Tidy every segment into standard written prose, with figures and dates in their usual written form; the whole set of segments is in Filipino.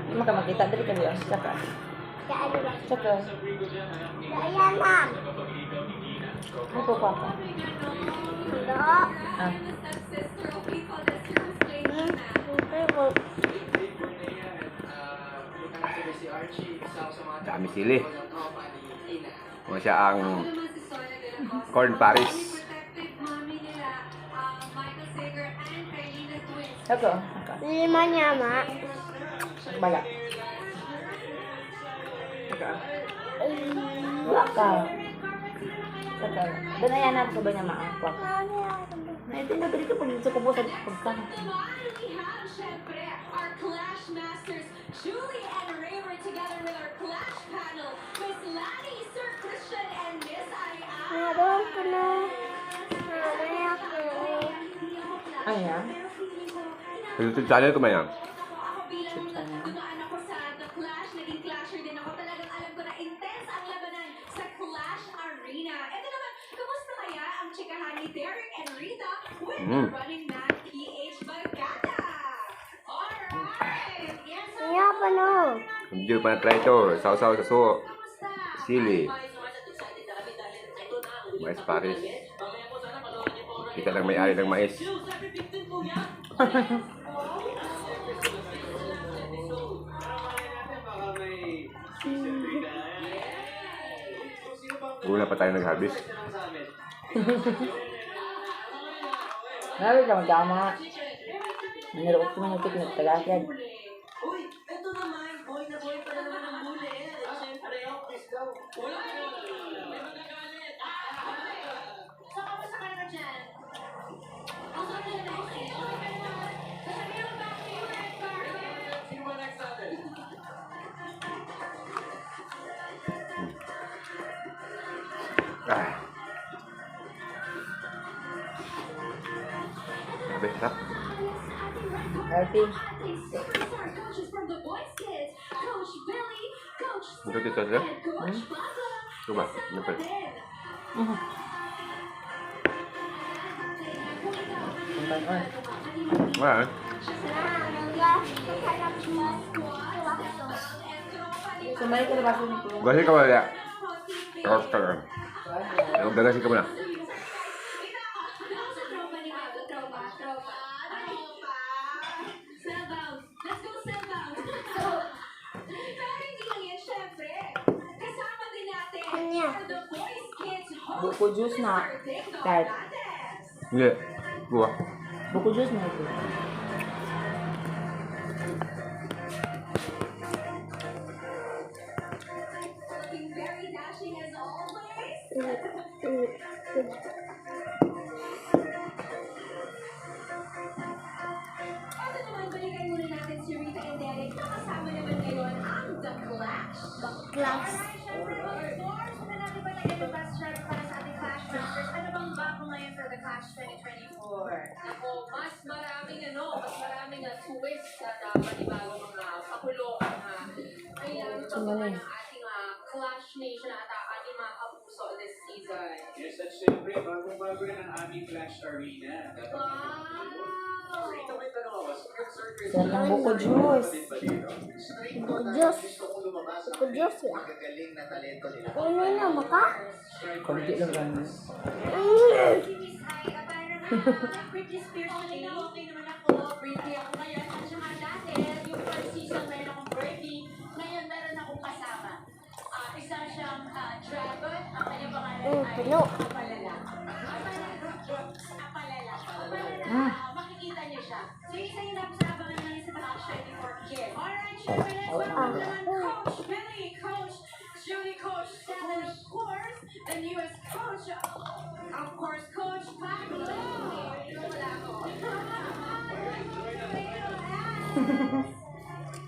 Hindi mo ka makita. Dali ka niyo. Tsaka. Ano ba? Tsaka. Ayan na. Ano po pa ka? Hello? Ah. Dami sili. Kung siya ang corn Paris. Tsaka. Lima niya, ma. Bala. Tsaka. Wala ka. Tsaka. Doon na yan ako ba niya maangkwa ka? Ito na dali ka pag gusto ko po sa pagkain. Siyempre, our Clash Masters, Julie and Ray were together with our Clash panel, Miss Lani, Sir Christian, and Miss Ariane. Meron ko na. Mamaya ko. Ayan. YouTube channel ko man yan. Ako bilang dumaan ako sa The Clash, naging clasher din ako. Talagang alam ko na intense ang labanan sa Clash Arena. Ito naman, kamusta kaya ang chikahan ni Derek and Rita with the running man PH Bagata? Alright! Yes, sir. Kaya pa no. Hindi pa na-try ito. Sausaw sa suo. Sili. Mais Paris. Kita lang may-ari ng mais. Una pa tayo nag-harvest. Nabi ka magkama. Nirook ko man yung picnic. Tagakyan. Uy, eto naman, boy na boy pa naman ang huli. Siyempre, wala ka may magagalit. So, kamusta ka naman dyan? Ang sabi na lang, okay ka naman. Sasabihin mo ba ang favorite garden? Sino ba next natin? Ah. Sabi, sarap. Healthy. Our coaches from the Boys Kids, Coach Billy, Coach Ito dito, sir? and Coach Bago. Diba? Ano pa? Ang tanon. Wala eh. Sumali ka na ba sa nito? Gasi ka wala. Tapos ka lang. Gagasi ka muna. Buko juice na. Kahit. Hindi. Buwa. Buko juice na ito. Very dashing as always. Ito naman, balikan muna natin si Rita and Derek. Nakasama naman ngayon ang The Clash. Class. Alright, Lord, muna natin balikan yung best drive para sa ating Clash Masters. Ano bang bago ngayon for the Clash 2024? Ako, mas maraming twist at panibagong mga pakuloan na kailangan paggawa ng ating Clash Nation at ating mga kapuso this season. Yes, at syempre, bagong-bago rin ang aming Clash Arena. Wow! Rita, may tanong ako. Circle Yan ang buko juice. Buko juice. Buko juice lang. Ano na, maka? Kunti lang lang. Britney Spears kanina, okay naman ako. Britney ako ngayon. At saka dati, yung first season meron akong Britney. Ngayon meron akong kasama. Isa siyang dragon. Ang kanyang pangalan ay puno. Apalala. Apalala. Makikita niyo siya. So, isa yun ako sa abangan ngayon sa Clash 24 Kids. Alright, syempre, let's welcome naman Coach Billy, Coach Julie, Coach Steph, and of course, the newest coach, of course, Coach Pablo. Wala ako.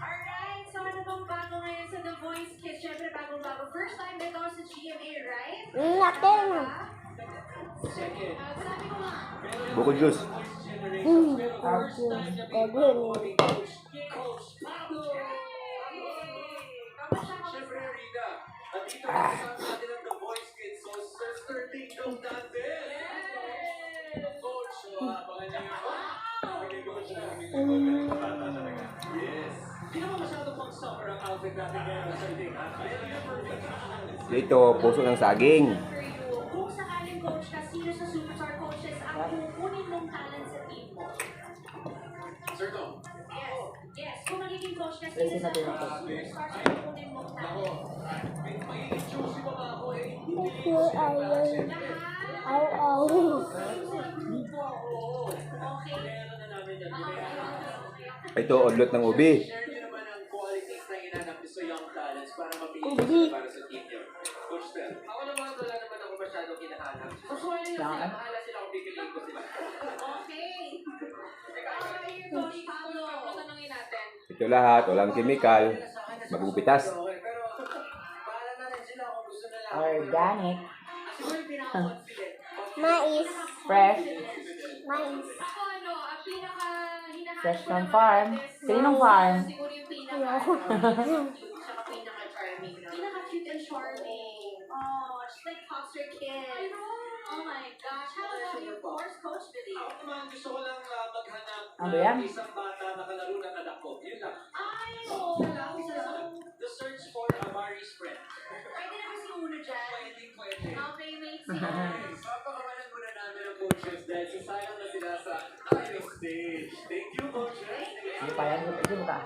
Alright, so ano bang bago ngayon sa The Voice Kids? Syempre, bagong-bago. First time ito sa GMA, right? Natin na. Sabi ko nga, Buko juice. Gagawin. Siyempre, Rita, at dito kasama natin ang The Voice Kids. So, Sister Tito natin. Coach, abangan niyo yun. Hindi naman masyadong pang-summer ang outfit natin ngayon sa Sardinas. Dito, puso ng saging. For you, kung sakaling coach ka, sino sa superstar coaches ang kukunin mong talent sa team mo? Sir Tom, Yes. Yes. Kung magiging coach ka, Pwede sino sa natin mga ito. superstars ang kukunin mong talent? magiging choosy pa ba ako eh? Kasi ayaw. Lahat? Aw. Okay. Kaya na namin yan. Ito, odlot ng ubi. Share nyo naman ang qualities na hinanap nyo sa young talents para mapili Ubi. nyo para sa team nyo. Coach Tel. Ako naman, wala naman ako masyadong hinahanap. Usually yun sila, bahala sila kung pipiliin ko sila. Okay. How about you, Coach Pablo? Tanungin natin. Ito lahat, walang chemical. Magupitas. Okay, pero bahala na rin sila kung gusto nila. Organic. Siguro yung pinaka-confident. Mais. Fresh. Mais. Ako ano, ang pinaka-hinahanap Fresh ko from naman farm. is, Kaninong farm? siguro yung pinaka-cute, tsaka pinaka-charming. Pinaka-cute and charming. Oh, just like foster kid. I know. Oh my gosh. How about you, course, Coach Billy? Ako naman gusto ko lang maghanap Ano ba yan? ng isang bata na kalaro ng anak ko. Yun lang. Ay, oh. The search for Amari's friend. Pwede na ba si Uno dyan? Pwede. Okay, mate, si Uno. Papakawalan muna namin ang coaches dahil sasayang na sila sa final stage. Thank you, coaches. Hindi pa yan. Hindi mo ka.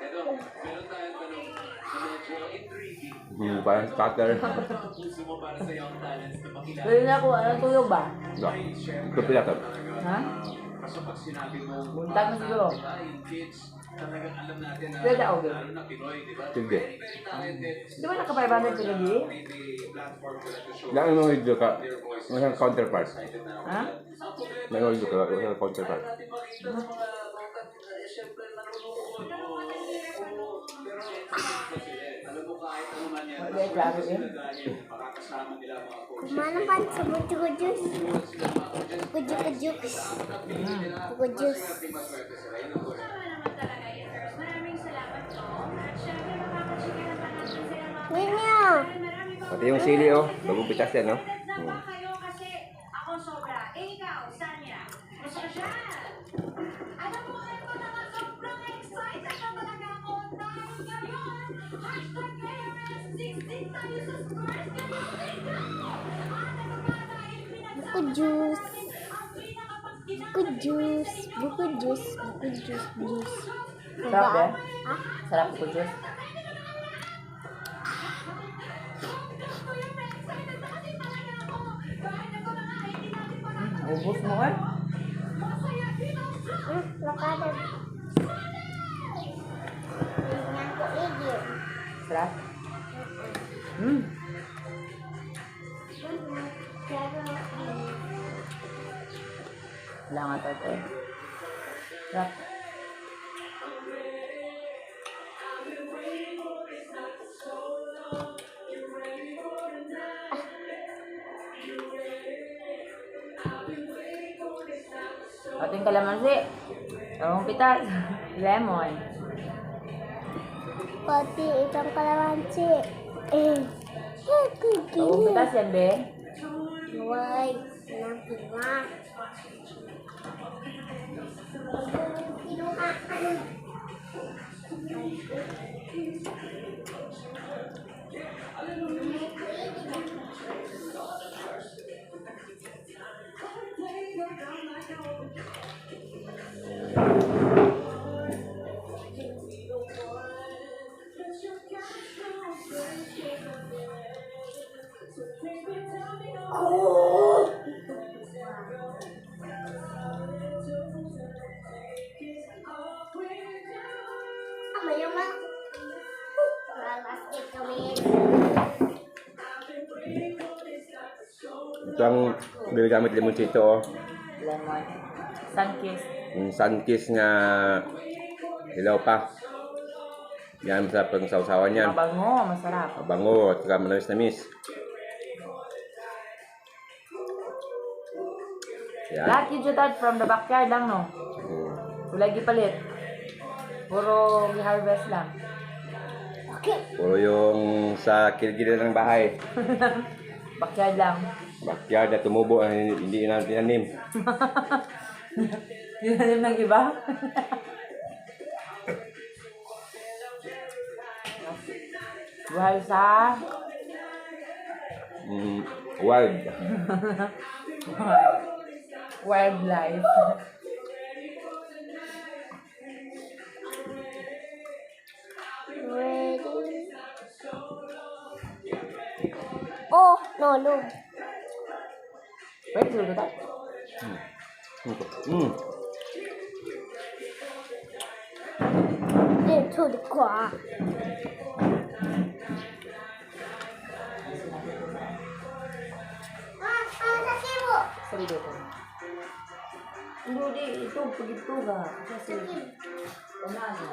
Ito, meron tayong tanong na medyo intriguing. Parang starter. Ano ang puso mo para sa young talents na makilala? Pwede na ako. Ano tulog ba? Ito pila to. Ha? Kasi pag sinabi mo, Buntag na siguro. yung kids, talagang alam natin na Pwede ako doon. lalo na Pinoy, di ba? Sige. Very, very talented. Di ba naka-500 sila di? May platform for them to show Lang yung video ka. their voices. May counterpart. Ha? May video ka. May counterpart. Natin makita sa mga bangkat, syempre, nanonood. Pero, alam mo kahit ano man yan, Wala, grabe eh. makakasama nila mga coaches. Manapan sa bujo-gujus. Bujo-gujus. Bujo-gujus. Maswerte sila, yun ang goal. Tama naman talaga yun, First. Maraming salamat, Tom. At syempre, makakachikahan pa natin sila mga Ninyo. marami pa. Pati yung sili oh. Bagong pitas yan oh. Excited na ba kayo kasi ako sobra. Eh, ikaw, Sanya. Gusto ka siya? Alam mo, ito naman sobrang excited na talaga ako dahil ngayon, hashtag KMS16 tayo sa Spurs. Buko-juice. Buko-juice. Buko-juice. Buko-juice. Juice. Sarap eh. Ha? Sarap ko juice. Ubus mo eh. Lakadan. Tingnan ko igil. Sarap. Hmm. Wala nga to eh. Sarap. Ating kalamansi. Ang pitas. Lemon. Pati itong kalamansi. Ang Kugin. pitas yan, be. Huwag. Nakiwa. Kinuhaan. Ayaw mo. Lalastik kami. Ito ang ginagamit limoncito oh. Lemon. Sunkiss. Yung sunkiss nga hilaw pa. Yan sa pangsawsawan yan. Mabango. Masarap. Mabango at saka manamis-namis. Yan. Lahat yung jutad from the backyard lang, no? Wala gipalit. Puro gi-harvest lang. Okay. Puro yung sa kilid ng bahay. Backyard lang. Backyard na tumubo, hindi na tinanim. Tinanim ng iba? Buhay sa... Wild. wildlife. Ready? Oh, no, look. Pwede sulit ka? Into the car. Sakit mo. Sarili ko. Hindi, ito, pag ito ka. Kasi, ano,